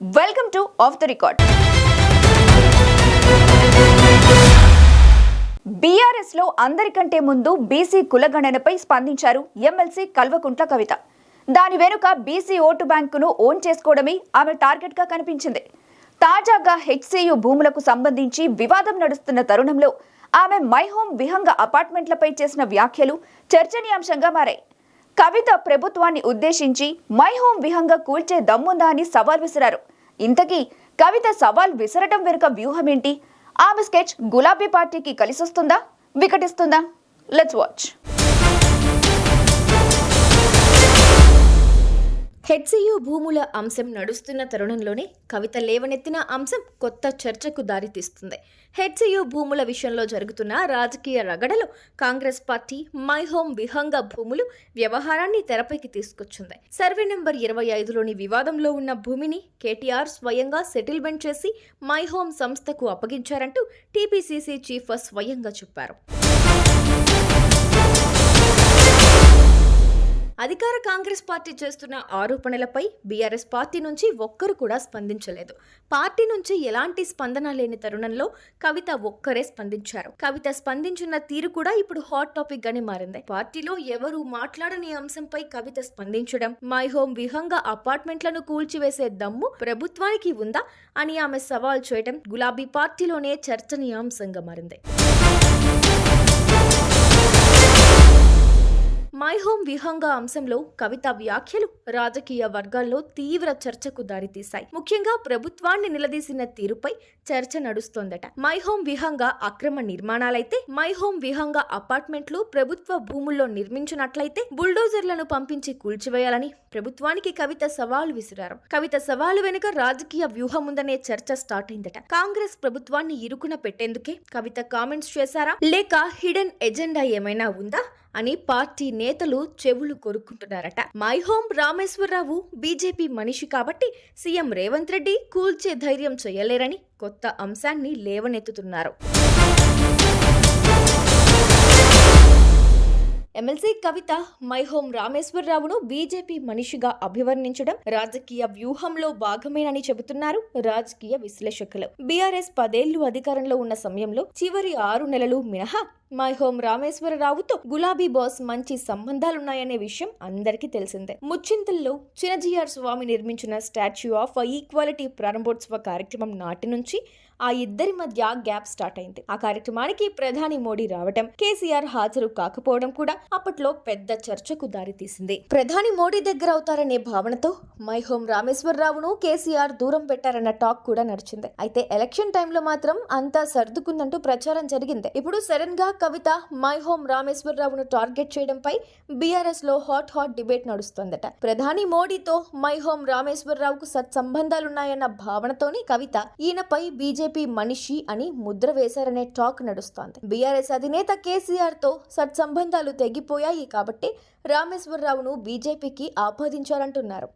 Welcome to of the record. BRS లో అందరికంటే ముందు బీసీ కులగణనపై స్పందించారు ఎమ్మెల్సీ కల్వకుంట్ల కవిత. దాని వెనుక బీసీ ఓటు బ్యాంకును ఓన్ చేసుకోవడమే ఆమె టార్గెట్ గా కనిపించింది. తాజాగా హెచ్సియు భూములకు సంబంధించి వివాదం నడుస్తున్న తరుణంలో ఆమె మై హోమ్ విహంగ అపార్ట్మెంట్లపై చేసిన వ్యాఖ్యలు చర్చనీయాంశంగా మారాయి. కవిత ప్రభుత్వాన్ని ఉద్దేశించి మై హోమ్ విహంగ కూల్చే దమ్ముందా అని సవాల్ విసిరారు. ఇంతకీ కవిత సవాల్ విసరటం వెనుక వ్యూహమేంటి? ఆమె స్కెచ్ గులాబీ పార్టీకి కలిసొస్తుందా, వికటిస్తుందా? Let's watch. హెచ్సియు భూముల అంశం నడుస్తున్న తరుణంలోనే కవిత లేవనెత్తిన అంశం కొత్త చర్చకు దారితీస్తుంది. హెచ్సియు భూముల విషయంలో జరుగుతున్న రాజకీయ రగడలో కాంగ్రెస్ పార్టీ మై హోమ్ విహంగ భూములు వ్యవహారాన్ని తెరపైకి తీసుకొచ్చింది. సర్వే నెంబర్ 25లోని వివాదంలో ఉన్న భూమిని కేటీఆర్ స్వయంగా సెటిల్మెంట్ చేసి మై హోమ్ సంస్థకు అప్పగించారంటూ టీపీసీసీ చీఫ్ స్వయంగా చెప్పారు. అధికార కాంగ్రెస్ పార్టీ చేస్తున్న ఆరోపణలపై బీఆర్ఎస్ పార్టీ నుంచి ఒక్కరు కూడా స్పందించలేదు. పార్టీ నుంచి ఎలాంటి స్పందన లేని తరుణంలో కవిత ఒక్కరే స్పందించారు. కవిత స్పందించిన తీరు కూడా ఇప్పుడు హాట్ టాపిక్ గానే మారింది. పార్టీలో ఎవరు మాట్లాడని అంశంపై కవిత స్పందించడం, మై హోమ్ విహంగ అపార్ట్మెంట్లను కూల్చివేసే దమ్ము ప్రభుత్వానికి ఉందా అని ఆమె సవాల్ చేయడం గులాబీ పార్టీలోనే చర్చనీయాంశంగా మారింది. మై హోమ్ విహంగ అంశంలో కవిత వ్యాఖ్యలు రాజకీయ వర్గాల్లో తీవ్ర చర్చకు దారితీశాయి. ముఖ్యంగా ప్రభుత్వాన్ని నిలదీసిన తీరుపై చర్చ నడుస్తోందట. మై హోమ్ విహంగ అక్రమ నిర్మాణాలైతే, మై హోమ్ విహంగ అపార్ట్మెంట్లు ప్రభుత్వ భూముల్లో నిర్మించినట్లయితే బుల్డోజర్లను పంపించి కూల్చివేయాలని ప్రభుత్వానికి కవిత సవాలు విసిరారు. కవిత సవాలు వెనుక రాజకీయ వ్యూహం ఉందనే చర్చ స్టార్ట్ అయిందట. కాంగ్రెస్ ప్రభుత్వాన్ని ఇరుకున పెట్టేందుకే కవిత కామెంట్స్ చేశారా, లేక హిడెన్ ఎజెండా ఏమైనా ఉందా అని పార్టీ నేతలు చెవులు కొరుక్కుంటున్నారట. మై హోమ్ రామేశ్వరరావు బీజేపీ మనిషి కాబట్టి సీఎం రేవంత్ రెడ్డి కూల్చే ధైర్యం చేయలేరని కొత్త అంశాన్ని లేవనెత్తుతున్నారు. ఎమ్మెల్సీ కవిత మై హోమ్ రామేశ్వరరావును బీజేపీ మనిషిగా అభివర్ణించడం రాజకీయ వ్యూహంలో భాగమేనని చెబుతున్నారు రాజకీయ విశ్లేషకులు. బీఆర్ఎస్ 10 ఏళ్లు అధికారంలో ఉన్న సమయంలో చివరి 6 నెలలు మినహా మై హోమ్ రామేశ్వరరావుతో గులాబీ బాస్ మంచి సంబంధాలున్నాయనే విషయం అందరికీ తెలిసిందే. ముచ్చింతల్లో చినజీఆర్ స్వామి నిర్మించిన స్టాచ్యూ ఆఫ్ ఈక్వాలిటీ ప్రారంభోత్సవ కార్యక్రమం నాటి నుంచి ఆ ఇద్దరి మధ్య గ్యాప్ స్టార్ట్ అయింది. ఆ కార్యక్రమానికి ప్రధాని మోడీ రావడం, కేసీఆర్ హాజరు కాకపోవడం కూడా అప్పట్లో పెద్ద చర్చకు దారితీసింది. ప్రధాని మోడీ దగ్గర అవుతారనే భావనతో మై హోమ్ రామేశ్వరరావును కేసీఆర్ దూరం పెట్టారన్న టాక్ కూడా నడిచింది. అయితే ఎలక్షన్ టైంలో మాత్రం అంతా సర్దుకుందంటూ ప్రచారం జరిగింది. ఇప్పుడు సడన్ గా కవిత మై హోమ్ రామేశ్వరరావును టార్గెట్ చేయడంపై బీఆర్ఎస్ లో హాట్ డిబేట్ నడుస్తోందట. ప్రధాని మోడీతో మై హోమ్ రామేశ్వరరావుకు సత్సంబంధాలున్నాయన్న భావనతోని కవిత ఈయనపై బీజేపీ మనిషి అని ముద్ర వేశారనే టాక్ నడుస్తోంది. బీఆర్ఎస్ అధినేత కేసీఆర్ తో సత్సంబంధాలు తెగిపోయాయి కాబట్టి రామేశ్వరరావును బీజేపీకి ఆపాదించారంటున్నారు.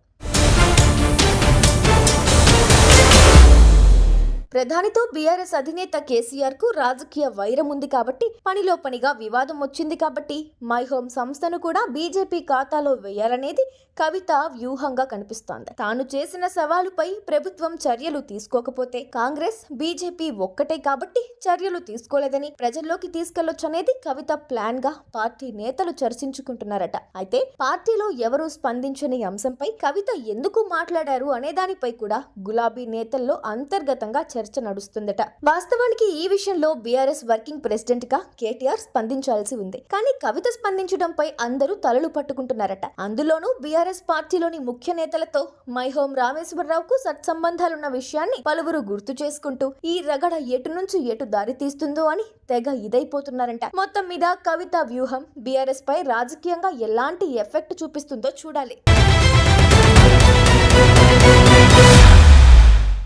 ప్రధానితో బీఆర్ఎస్ అధినేత కేసీఆర్ కు రాజకీయ వైరం ఉంది కాబట్టి, పనిలో పనిగా వివాదం వచ్చింది కాబట్టి మై హోమ్ సంస్థను కూడా బీజేపీ ఖాతాలో వేయాలనేది కవిత వ్యూహంగా కనిపిస్తోంది. తాను చేసిన సవాలుపై ప్రభుత్వం చర్యలు తీసుకోకపోతే కాంగ్రెస్ బీజేపీ ఒక్కటే కాబట్టి చర్యలు తీసుకోలేదని ప్రజల్లోకి తీసుకెళ్లొచ్చనేది కవిత ప్లాన్ గా పార్టీ నేతలు చర్చించుకుంటున్నారట. అయితే పార్టీలో ఎవరూ స్పందించని అంశంపై కవిత ఎందుకు మాట్లాడారు అనే దానిపై కూడా గులాబీ నేతల్లో అంతర్గతంగా చర్చ నడుస్తుందట. వాస్తవానికి ఈ విషయంలో బీఆర్ఎస్ వర్కింగ్ ప్రెసిడెంట్ గా కేటీఆర్ స్పందించాల్సి ఉంది. కానీ కవిత స్పందించడంపై అందరూ తలలు పట్టుకుంటున్నారట. అందులోనూ బీఆర్ఎస్ పార్టీలోని ముఖ్య నేతలతో మై హోమ్ రామేశ్వరరావుకు సత్సంబంధాలున్న విషయాన్ని పలువురు గుర్తు చేసుకుంటూ ఈ రగడ ఎటు నుంచి ఎటు దారి తీస్తుందో అని తెగ ఇదైపోతున్నారంట. మొత్తం మీద కవిత వ్యూహం బీఆర్ఎస్ పై రాజకీయంగా ఎలాంటి ఎఫెక్ట్ చూపిస్తుందో చూడాలి.